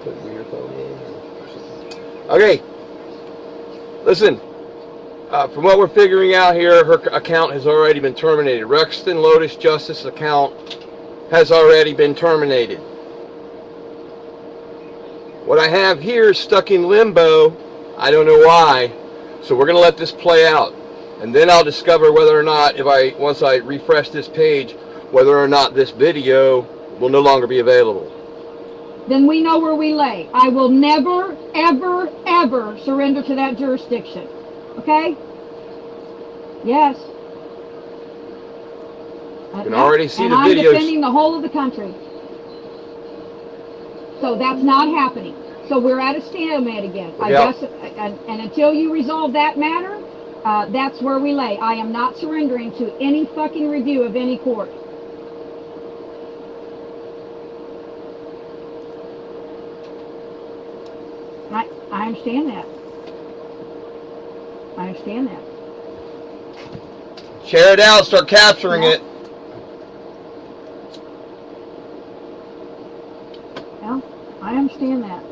Put your phone in. Okay. Listen. From what we're figuring out here, her account has already been terminated. Rexton Lotus Justice account has already been terminated. What I have here is stuck in limbo. I don't know why. So we're going to let this play out. And then I'll discover whether or not, once I refresh this page, whether or not this video will no longer be available. Then we know where we lay. I will never, ever, ever surrender to that jurisdiction. Okay? Yes. You can already see the videos. And I'm defending the whole of the country. So that's not happening. So we're at a stalemate again. I guess, and until you resolve that matter, that's where we lay. I am not surrendering to any fucking review of any court. I understand that. I understand that. Share it out. Start capturing it. Well, I understand that.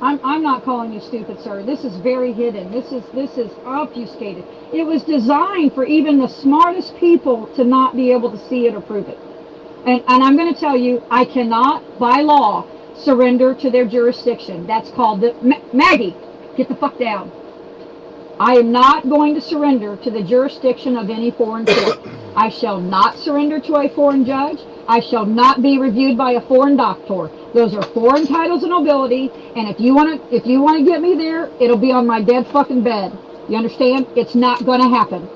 I'm not calling you stupid, sir. This is very hidden. This is obfuscated. It was designed for even the smartest people to not be able to see it or prove it. And I'm going to tell you, I cannot, by law, surrender to their jurisdiction. That's called Maggie, get the fuck down. I am not going to surrender to the jurisdiction of any foreign court. I shall not surrender to a foreign judge. I shall not be reviewed by a foreign doctor. Those are foreign titles of nobility, and if you want to get me there, it'll be on my dead fucking bed. You understand? It's not going to happen.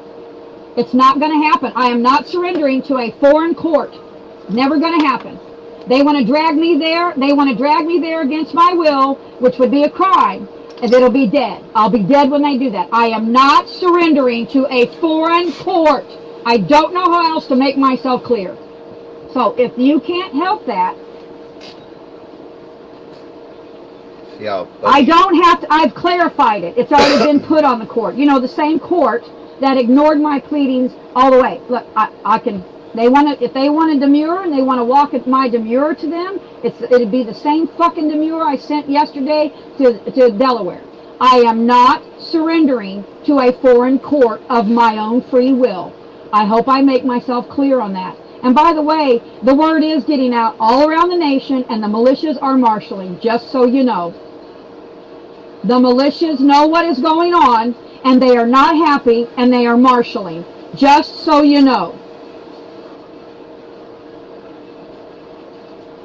It's not going to happen. I am not surrendering to a foreign court. Never going to happen. They want to drag me there. They want to drag me there against my will, which would be a crime, and it'll be dead. I'll be dead when they do that. I am not surrendering to a foreign court. I don't know how else to make myself clear. So if you can't help that, I don't have to. I've clarified it. It's already been put on the court. You know, the same court that ignored my pleadings all the way. Look, I can. They want to, if they want a demurrer and they want to walk at my demurrer to them, it'd be the same fucking demurrer I sent yesterday to Delaware. I am not surrendering to a foreign court of my own free will. I hope I make myself clear on that. And by the way, the word is getting out all around the nation, and the militias are marshaling, just so you know. The militias know what is going on, and they are not happy, and they are marshaling, just so you know.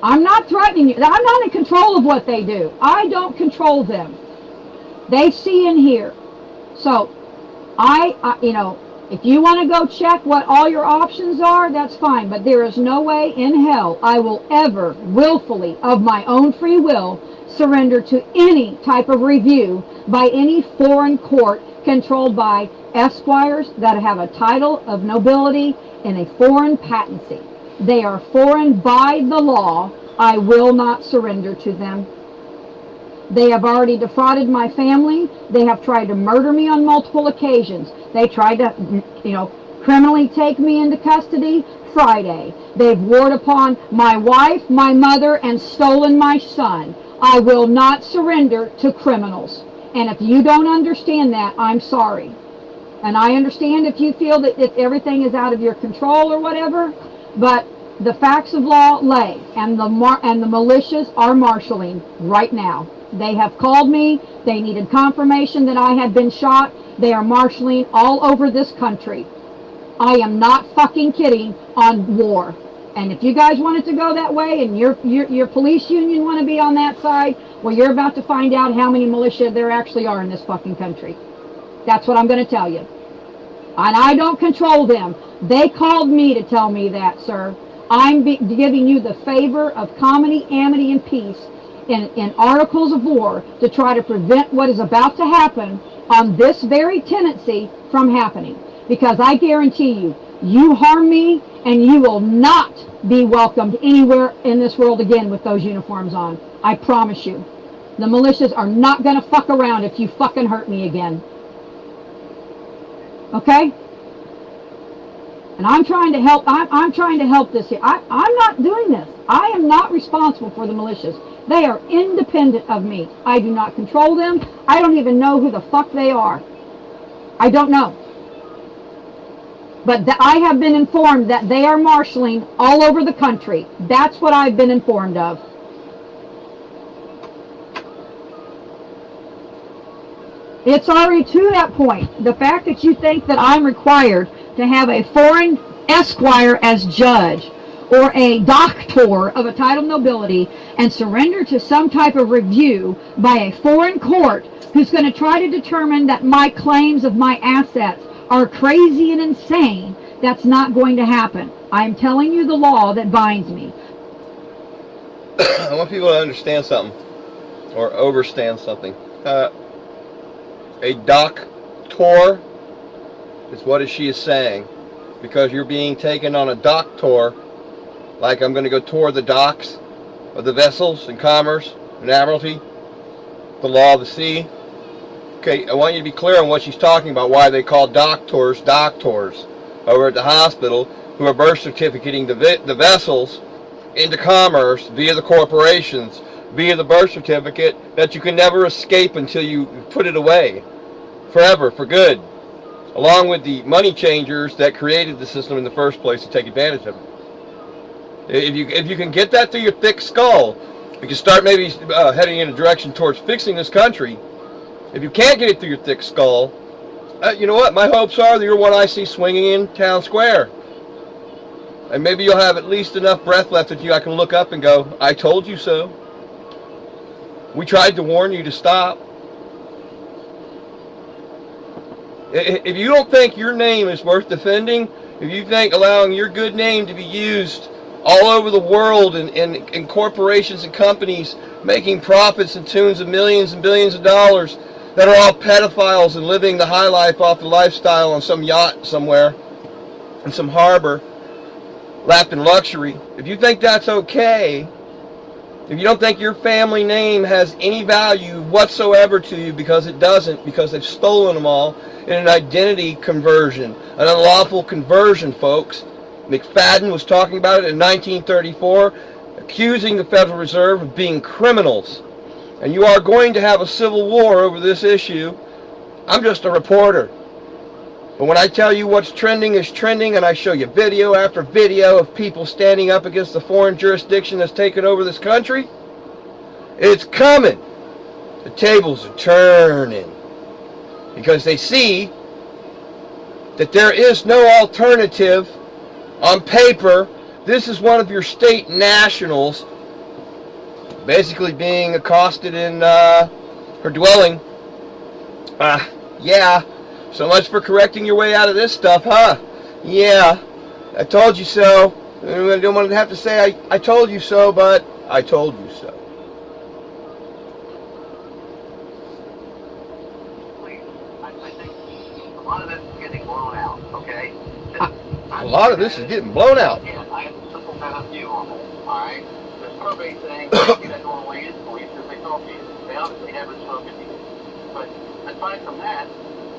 I'm not threatening you. I'm not in control of what they do. I don't control them. They see and hear. So, you know, if you want to go check what all your options are, that's fine. But there is no way in hell I will ever willfully, of my own free will, surrender to any type of review by any foreign court controlled by esquires that have a title of nobility in a foreign patency. They are foreign by the law. I will not surrender to them. They have already defrauded my family. They have tried to murder me on multiple occasions. They tried to, you know, criminally take me into custody Friday. They've warred upon my wife, my mother, and stolen my son. I will not surrender to criminals. And if you don't understand that, I'm sorry. And I understand if you feel that everything is out of your control or whatever, but the facts of law lay, and the militias are marshaling right now. They have called me. They needed confirmation that I had been shot. They are marshaling all over this country. I am not fucking kidding on war. And if you guys want it to go that way, and your police union want to be on that side, well, you're about to find out how many militia there actually are in this fucking country. That's what I'm going to tell you. And I don't control them. They called me to tell me that, sir. I'm giving you the favor of comity, amity, and peace in articles of war to try to prevent what is about to happen on this very tendency from happening. Because I guarantee you, you harm me and you will not be welcomed anywhere in this world again with those uniforms on. I promise you. The militias are not going to fuck around if you fucking hurt me again. Okay? And I'm trying to help. I'm trying to help this here. I'm not doing this. I am not responsible for the militias. They are independent of me. I do not control them. I don't even know who the fuck they are. I don't know. But I have been informed that they are marshaling all over the country. That's what I've been informed of. It's already to that point. The fact that you think that I'm required to have a foreign esquire as judge or a doctor of a title of nobility and surrender to some type of review by a foreign court who's going to try to determine that my claims of my assets are crazy and insane, that's not going to happen. I'm telling you the law that binds me. I want people to understand something, or overstand something. A doctor is what she is saying, because you're being taken on a dock tour, like I'm going to go tour the docks of the vessels in commerce and admiralty, the law of the sea. Okay, I want you to be clear on what she's talking about, why they call doctors over at the hospital who are birth certificating the vessels into commerce via the corporations, via the birth certificate that you can never escape until you put it away forever, for good, along with the money changers that created the system in the first place to take advantage of it. If you can get that through your thick skull, you can start maybe heading in a direction towards fixing this country. If you can't get it through your thick skull, you know what? My hopes are that you're one I see swinging in town square. And maybe you'll have at least enough breath left that I can look up and go, I told you so. We tried to warn you to stop. If you don't think your name is worth defending, if you think allowing your good name to be used all over the world in corporations and companies making profits in tunes of millions and billions of dollars that are all pedophiles and living the high life off the lifestyle on some yacht somewhere in some harbor, lapped in luxury, if you think that's okay, if you don't think your family name has any value whatsoever to you, because it doesn't, because they've stolen them all in an identity conversion, an unlawful conversion, folks. McFadden was talking about it in 1934, accusing the Federal Reserve of being criminals. And you are going to have a civil war over this issue. I'm just a reporter. But when I tell you what's trending is trending, and I show you video after video of people standing up against the foreign jurisdiction that's taken over this country, it's coming. The tables are turning. Because they see that there is no alternative on paper. This is one of your state nationals basically being accosted in her dwelling. Yeah. So much for correcting your way out of this stuff, huh? Yeah, I told you so. I don't want to have to say I told you so, but I told you so. Please, I think a lot of this is getting blown out, okay? A lot of this is getting blown out. Yeah, I have a simple kind of view on this, alright? There's probate saying you that normally is police because they talk to you. They obviously haven't spoken to you. But aside from that,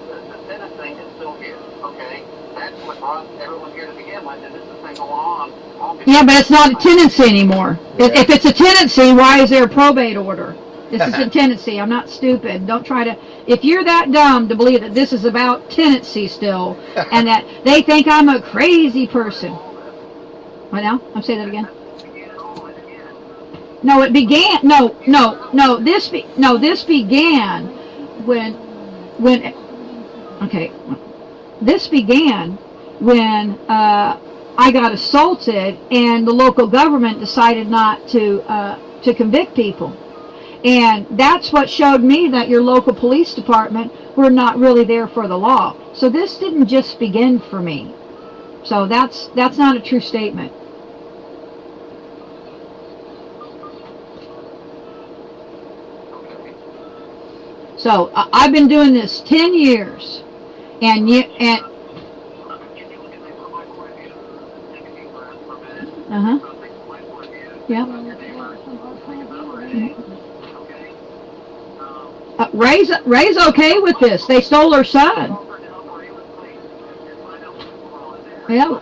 the tenant thing is still here, okay? That's what brought everyone here to begin with, and this has been going on. Yeah, but it's not a tenancy anymore. If it's a tenancy, why is there a probate order? This is a tenancy. I'm not stupid. Don't try to... If you're that dumb to believe that this is about tenancy still, and that they think I'm a crazy person. What now? I'm saying that again. No, it began... No. This began when... Okay. This began when I got assaulted and the local government decided not to convict people. And that's what showed me that your local police department were not really there for the law. So this didn't just begin for me. So that's not a true statement. So I've been doing this 10 years, and yeah. Ray's okay with this. They stole her son. Yeah.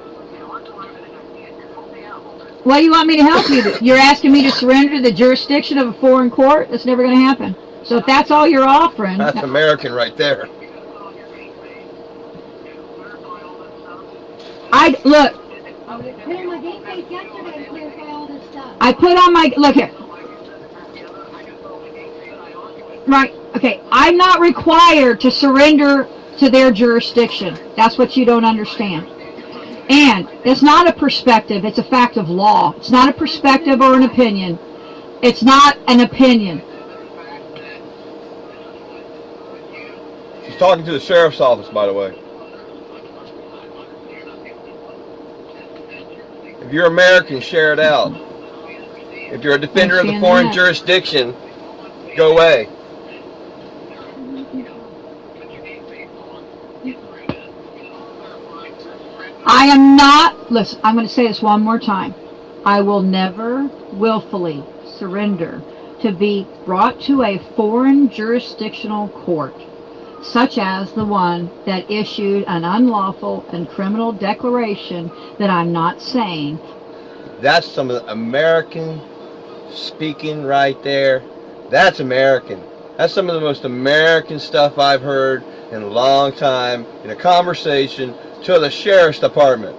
What do you want me to help you do? You're asking me to surrender to the jurisdiction of a foreign court? That's never going to happen. So if that's all you're offering... That's American right there. Look. I put on my... Look here. Right. Okay. I'm not required to surrender to their jurisdiction. That's what you don't understand. And it's not a perspective. It's a fact of law. It's not a perspective or an opinion. It's not an opinion. She's talking to the sheriff's office, by the way. If you're American, share it out. If you're a defender of the foreign jurisdiction, go away. I am not, listen, I'm going to say this one more time. I will never willfully surrender to be brought to a foreign jurisdictional court, such as the one that issued an unlawful and criminal declaration that I'm not saying. That's some of the American speaking right there. That's American. That's some of the most American stuff I've heard in a long time in a conversation to the sheriff's department.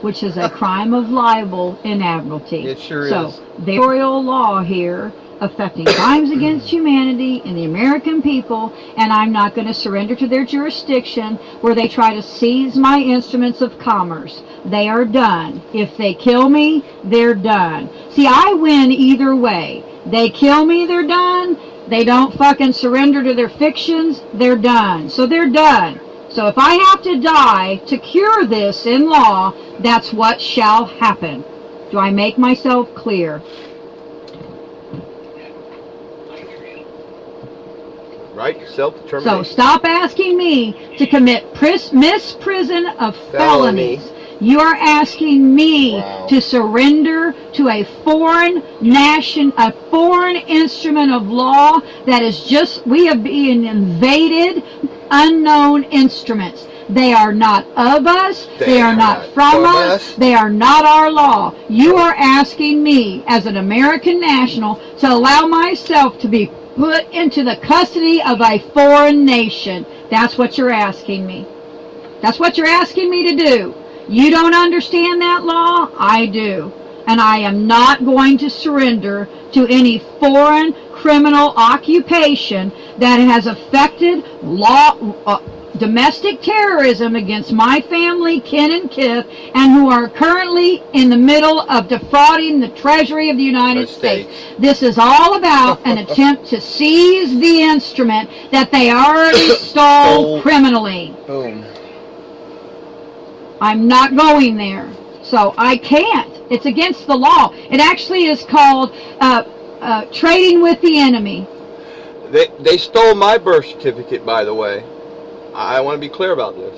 Which is a crime of libel in admiralty. It sure is. So, the royal law here affecting crimes against humanity and the American people, and I'm not going to surrender to their jurisdiction where they try to seize my instruments of commerce. They are done. If they kill me, they're done. See, I win either way. They kill me, they're done. They don't fucking surrender to their fictions, they're done. So they're done. So if I have to die to cure this in law, that's what shall happen. Do I make myself clear? Right? Self-determination. So stop asking me to commit misprison of felonies. You are asking me to surrender to a foreign nation, a foreign instrument of law that is just, we have been invaded, unknown instruments. They are not of us. They are not from us. They are not our law. You are asking me as an American national to allow myself to be put into the custody of a foreign nation. That's what you're asking me. That's what you're asking me to do. You don't understand that law? I do. And I am not going to surrender to any foreign criminal occupation that has affected domestic terrorism against my family, kin and kith, and who are currently in the middle of defrauding the Treasury of the United States. This is all about an attempt to seize the instrument that they already stole criminally. Boom. I'm not going there. So I can't. It's against the law. It actually is called trading with the enemy. They stole my birth certificate, by the way. I want to be clear about this.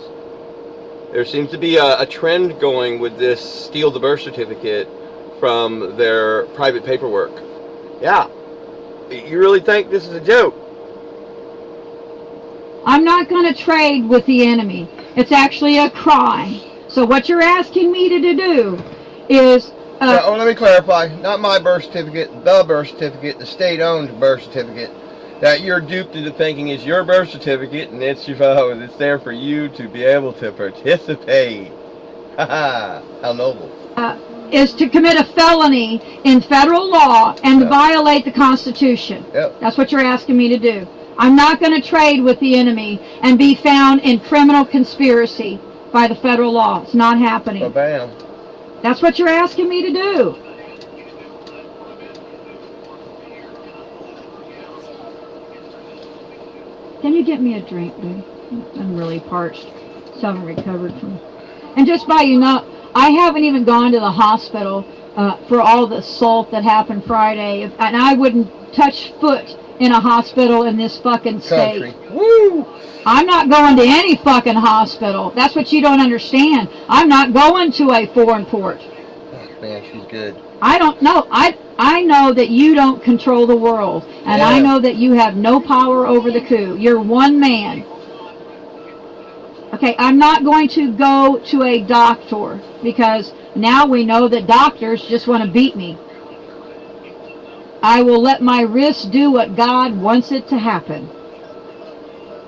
There seems to be a trend going with this steal the birth certificate from their private paperwork. Yeah. You really think this is a joke? I'm not going to trade with the enemy. It's actually a crime. So what you're asking me to do is... let me clarify. Not my birth certificate, the birth certificate, the state-owned birth certificate that you're duped into thinking is your birth certificate and it's there for you to be able to participate. Haha, how noble. Is to commit a felony in federal law and to violate the Constitution. Yep. That's what you're asking me to do. I'm not going to trade with the enemy and be found in criminal conspiracy by the federal law. It's not happening. Oh, bam. That's what you're asking me to do. Can you get me a drink, dude? I'm really parched. Still haven't recovered from... And just by I haven't even gone to the hospital for all the assault that happened Friday. And I wouldn't touch foot in a hospital in this fucking state. Woo! I'm not going to any fucking hospital. That's what you don't understand. I'm not going to a foreign port. Oh, man, she's good. I don't know. I know that you don't control the world. And I know that you have no power over the coup. You're one man. Okay, I'm not going to go to a doctor because now we know that doctors just want to beat me. I will let my wrist do what God wants it to happen.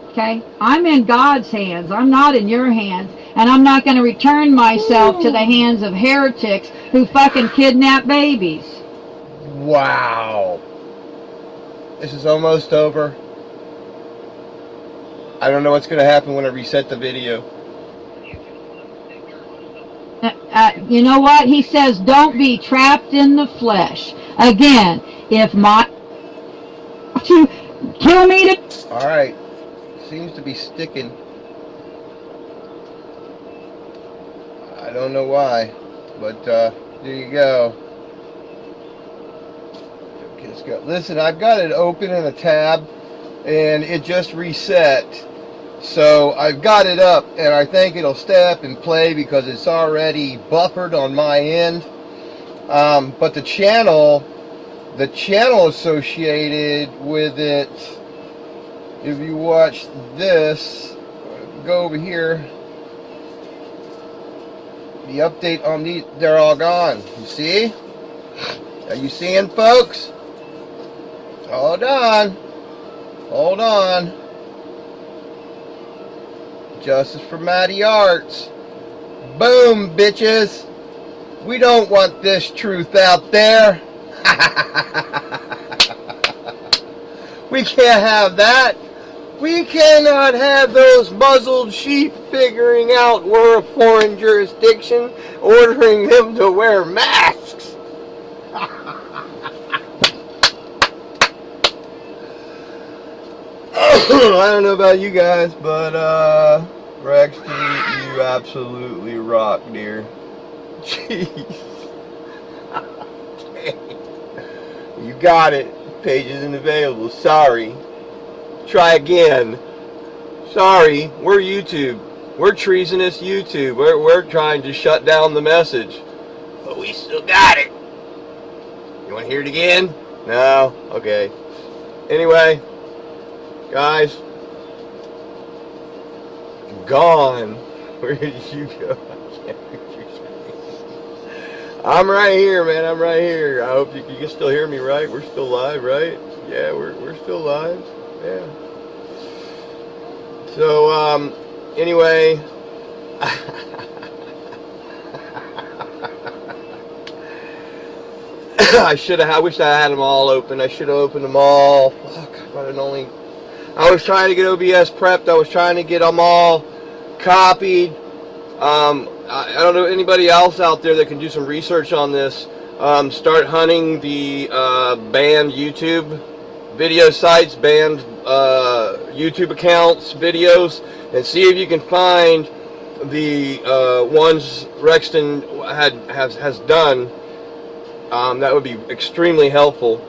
Okay? I'm in God's hands. I'm not in your hands. And I'm not going to return myself to the hands of heretics who fucking kidnap babies. Wow. This is almost over. I don't know what's going to happen when I reset the video. You know what? He says, don't be trapped in the flesh. Again, if my... to kill me to... Alright. Seems to be sticking. I don't know why. But, there you go. Let's go. Listen, I've got it open in a tab, and it just reset. So I've got it up, and I think it'll stay up and play because it's already buffered on my end. But the channel associated with it, if you watch this, go over here, the update on these, they're all gone. You see? Are you seeing, folks? Hold on. Hold on. Justice for Matty Arts. Boom, bitches. We don't want this truth out there. We can't have that. We cannot have those muzzled sheep figuring out we're a foreign jurisdiction, ordering them to wear masks. I don't know about you guys, but Rexton, you absolutely rock, dear. Jeez. You got it. Page isn't available. Sorry. Try again. Sorry. We're YouTube. We're treasonous YouTube. We're trying to shut down the message. But we still got it. You want to hear it again? No? Okay. Anyway. Guys, gone. Where did you go? I'm right here, man. I'm right here. I hope you can still hear me, right? We're still live, right? Yeah, we're still live. Yeah. So, anyway. I wish I had them all open. I should have opened them all. Fuck, I was trying to get OBS prepped. I was trying to get them all copied. I don't know anybody else out there that can do some research on this. Start hunting the banned YouTube video sites, banned YouTube accounts, videos, and see if you can find the ones Rexton has done. That would be extremely helpful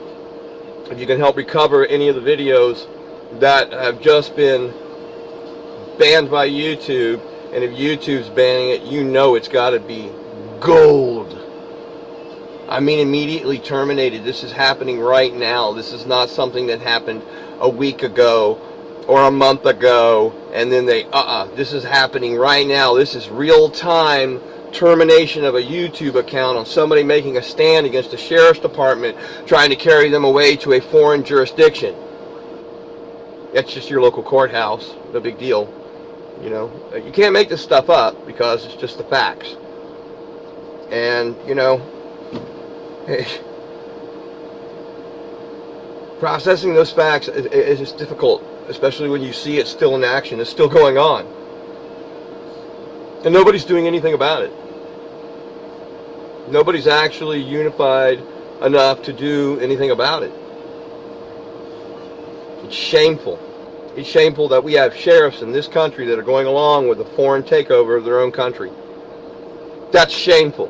if you can help recover any of the videos that have just been banned by YouTube. And if YouTube's banning it, you know it's got to be gold. I mean, immediately terminated. This is happening right now. This is not something that happened a week ago or a month ago, and then this is happening right now. This is real-time termination of a YouTube account on somebody making a stand against the sheriff's department trying to carry them away to a foreign jurisdiction. That's just your local courthouse. No big deal. You know, you can't make this stuff up because it's just the facts. And, you know, processing those facts is just difficult, especially when you see it still in action. It's still going on. And nobody's doing anything about it. Nobody's actually unified enough to do anything about it. It's shameful. It's shameful that we have sheriffs in this country that are going along with a foreign takeover of their own country. That's shameful.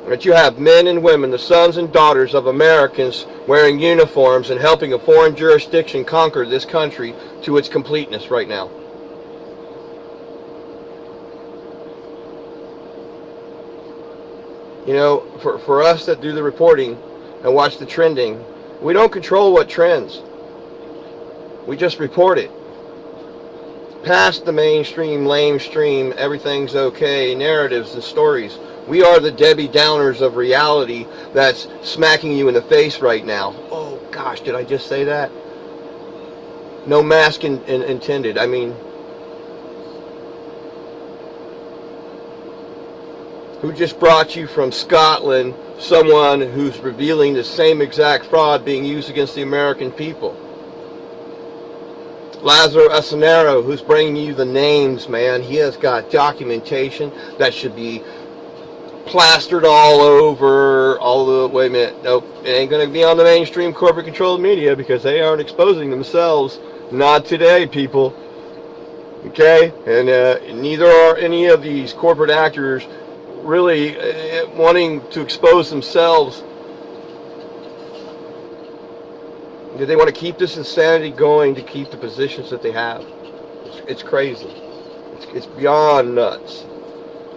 That you have men and women, the sons and daughters of Americans, wearing uniforms and helping a foreign jurisdiction conquer this country to its completeness right now. You know, for us that do the reporting and watch the trending, we don't control what trends. We just report it. past the mainstream, lamestream, everything's okay narratives and stories. We are the Debbie Downers of reality that's smacking you in the face right now. Oh gosh, did I just say that? No mask intended. I mean, who just brought you from Scotland someone who's revealing the same exact fraud being used against the American people? Lazaro Asanero, who's bringing you the names, man. He has got documentation that should be plastered all over all the, wait a minute, nope, it ain't going to be on the mainstream corporate controlled media because they aren't exposing themselves. Not today, people. Okay? And neither are any of these corporate actors really wanting to expose themselves. They want to keep this insanity going to keep the positions that they have. It's crazy. It's beyond nuts.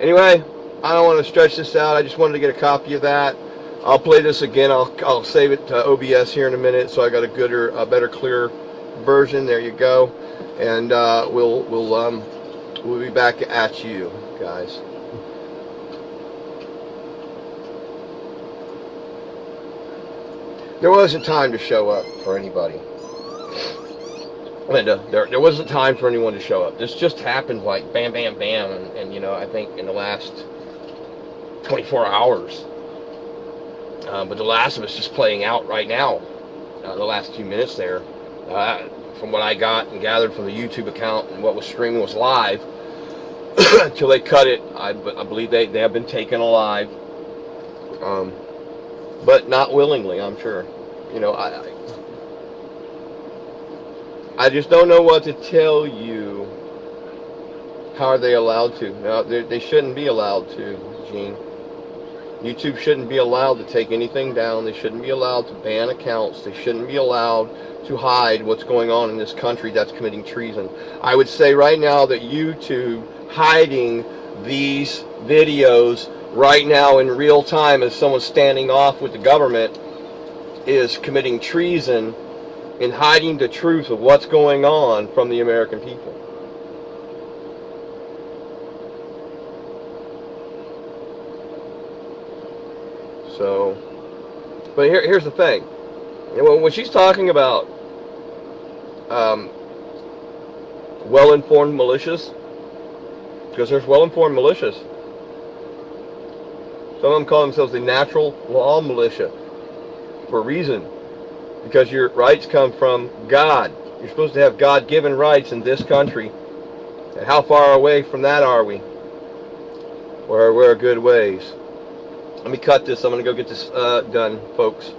Anyway, I don't want to stretch this out. I just wanted to get a copy of that. I'll play this again. I'll save it to OBS here in a minute, so I got a better, clear version. There you go. And we'll be back at you guys. There wasn't time to show up for anybody. Linda, there wasn't time for anyone to show up. This just happened like bam, bam, bam, and you know, I think in the last 24 hours. But The Last of Us is just playing out right now. The last few minutes there, from what I got and gathered from the YouTube account and what was streaming was live until they cut it. I believe they have been taken alive, but not willingly, I'm sure. You know, I just don't know what to tell you. How are they allowed to? No, they shouldn't be allowed to, Gene. YouTube shouldn't be allowed to take anything down. They shouldn't be allowed to ban accounts. They shouldn't be allowed to hide what's going on in this country that's committing treason. I would say right now that YouTube hiding these videos right now in real time as someone standing off with the government is committing treason in hiding the truth of what's going on from the American people. So, but here's the thing. When she's talking about well-informed militias, because there's well-informed militias. Some of them call themselves the natural law militia for a reason. Because your rights come from God. You're supposed to have God-given rights in this country. And how far away from that are we? We're a good ways. Let me cut this. I'm going to go get this done, folks.